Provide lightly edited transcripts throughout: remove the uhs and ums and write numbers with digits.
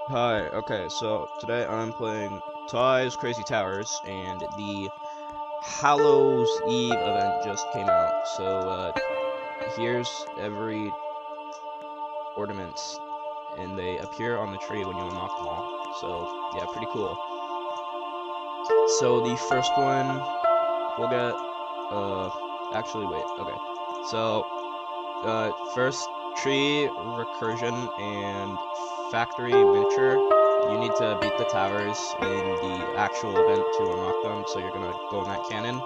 Hi, okay, so today I'm playing Toys Crazy Towers, and the Hallows Eve event just came out. So, here's every ornaments, and they appear on the tree when you unlock them all. So, yeah, pretty cool. So, the first one we'll get, actually, wait, okay. So, first tree, recursion, and factory miniature. You need to beat the towers in the actual event to unlock them. So you're gonna go in that cannon,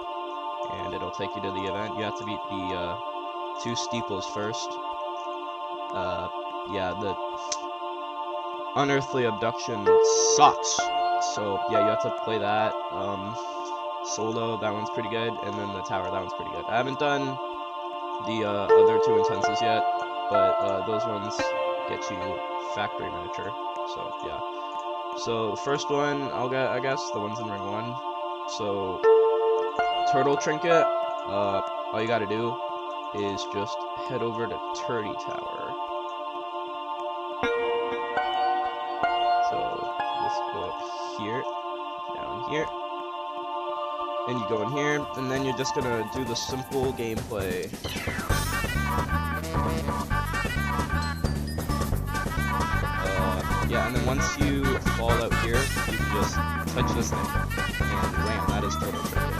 and it'll take you to the event. You have to beat the two steeples first. Yeah, the unearthly abduction sucks. So yeah, you have to play that. Solo, that one's pretty good, and then the tower, that one's pretty good. I haven't done the other two intenses yet, but those ones get you factory miniature. So yeah. So the first one I'll get, I guess, the ones in ring one. So turtle trinket. All you gotta do is just head over to Turdy Tower. So just go up here, down here, and you go in here, and then you're just gonna do the simple gameplay. Yeah, and then once you fall out here, you can just touch this thing, and wham, that is turtle trinket.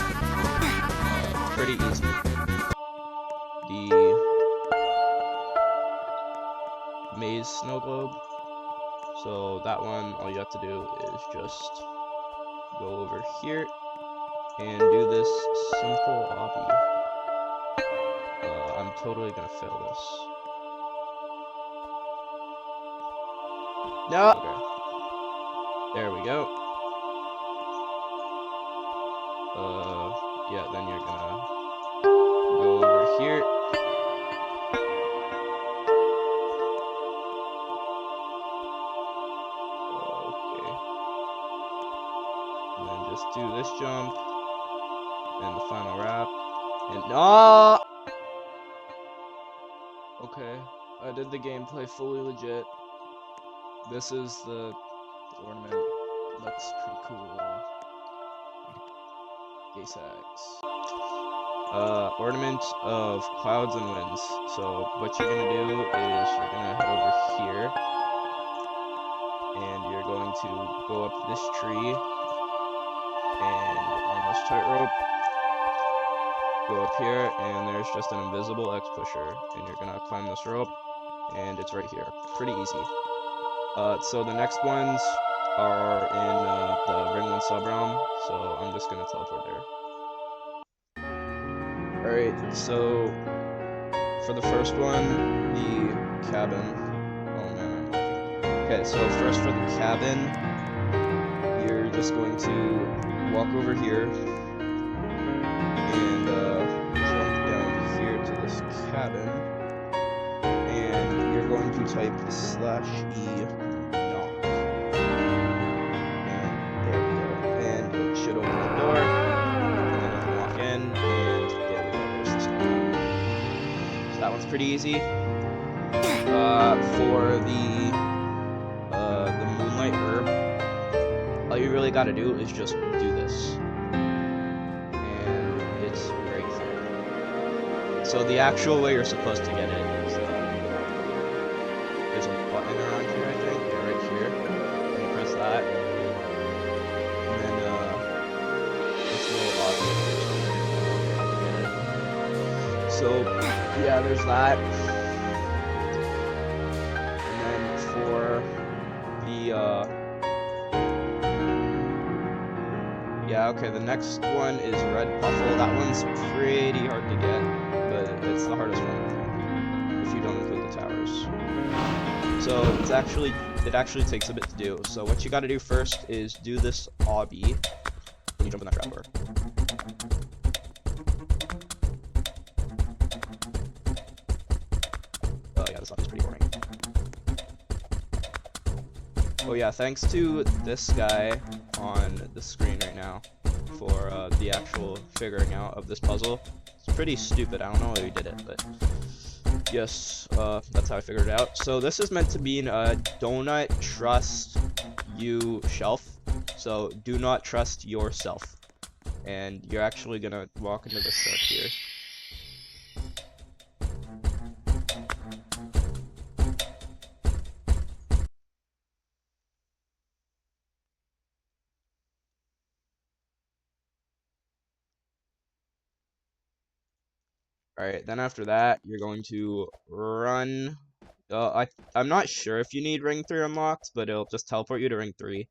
Pretty easy. The maze snowglobe. So that one, all you have to do is just go over here and do this simple obby. I'm totally gonna fail this. No! Okay. There we go. Yeah, then you're gonna go over here. Okay. And then just do this jump. And the final wrap. And no! Okay, I did the gameplay fully legit. This is the ornament. Looks pretty cool. Gay sex. Ornament of clouds and winds. So what you're gonna do is you're gonna head over here, and you're going to go up this tree, and on this tightrope, go up here, and there's just an invisible X pusher, and you're gonna climb this rope, and it's right here. Pretty easy. So the next ones are in the ring 1 sub-realm, so I'm just gonna teleport there. Alright, so for the first one, the cabin. Oh man, I'm lagging. Okay, so first for the cabin, you're just going to walk over here and jump down here to this cabin, and you're going to type /E knock. And there we go. And it should open the door, and then you can walk in, and there we go, there's this one. So that one's pretty easy. For the moonlight herb, all you really gotta do is just do this. And it's right here. So the actual way you're supposed to get it is, there's a button around here, I think. Yeah, right here. And you press that. And then, this little object. So, yeah, there's that. And then for the, yeah, okay, the next one is red puffle. That one's pretty hard to get, but it's the hardest one, I think, if you don't include the towers. So it actually takes a bit to do. So what you gotta do first is do this obby when you jump in that trapdoor. Oh yeah, this obby's pretty boring. Oh yeah, thanks to this guy on the screen right now for the actual figuring out of this puzzle. It's pretty stupid, I don't know how he did it, but yes, that's how I figured it out. So this is meant to be a donut trust you shelf, so do not trust yourself. And you're actually gonna walk into the shark here. Alright, then after that, you're going to run. I'm not sure if you need ring 3 unlocked, but it'll just teleport you to ring 3.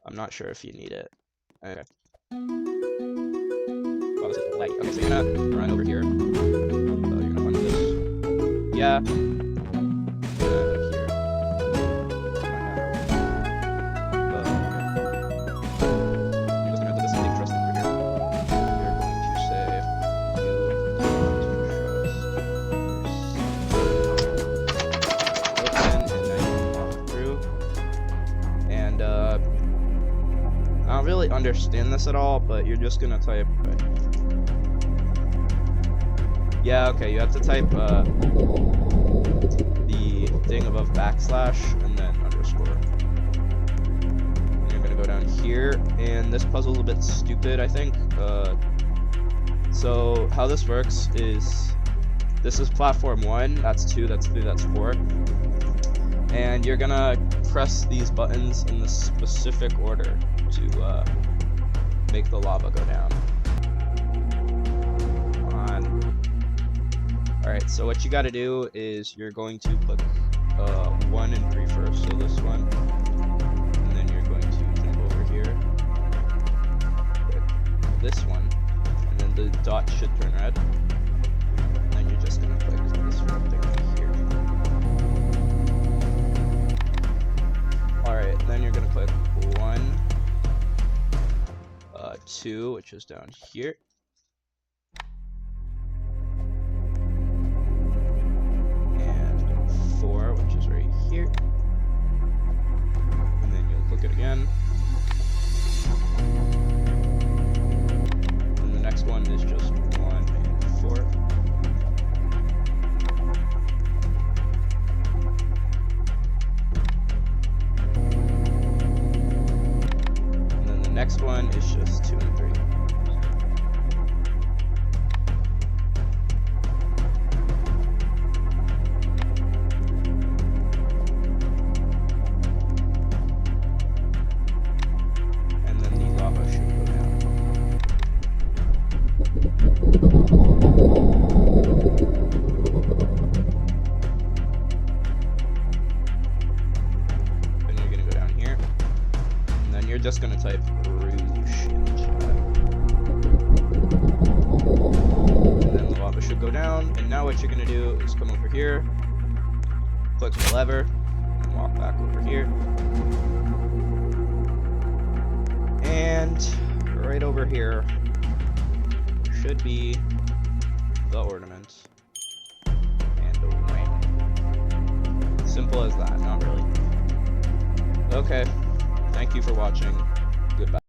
I'm not sure if you need it. Okay. Oh, this is laggy. Okay, so you're gonna run over here. You're gonna run this. Yeah. I don't really understand this at all, but you're just gonna type. Yeah, okay, you have to type the thing above backslash and then underscore. And you're gonna go down here, and this puzzle's a bit stupid, I think. So how this works is this is platform 1, that's 2, that's 3, that's 4. And you're gonna press these buttons in the specific order to make the lava go down. Alright, so what you gotta do is you're going to click 1 and 3 first, so this one, and then you're going to jump over here, click this one, and then the dot should turn red, and then you're just gonna click this red thing right here. Alright, then you're gonna click 1, 2, which is down here. And 4, which is right here. And then you'll click it again. And the next one is just 1 and 4. Next one is just 2 and 3. And then the lava should go down. Then you're gonna go down here. And then you're just gonna type should go down, and now what you're gonna do is come over here, click the lever, and walk back over here, and right over here should be the ornament, and a wing. Simple as that, not really. Okay, thank you for watching. Goodbye.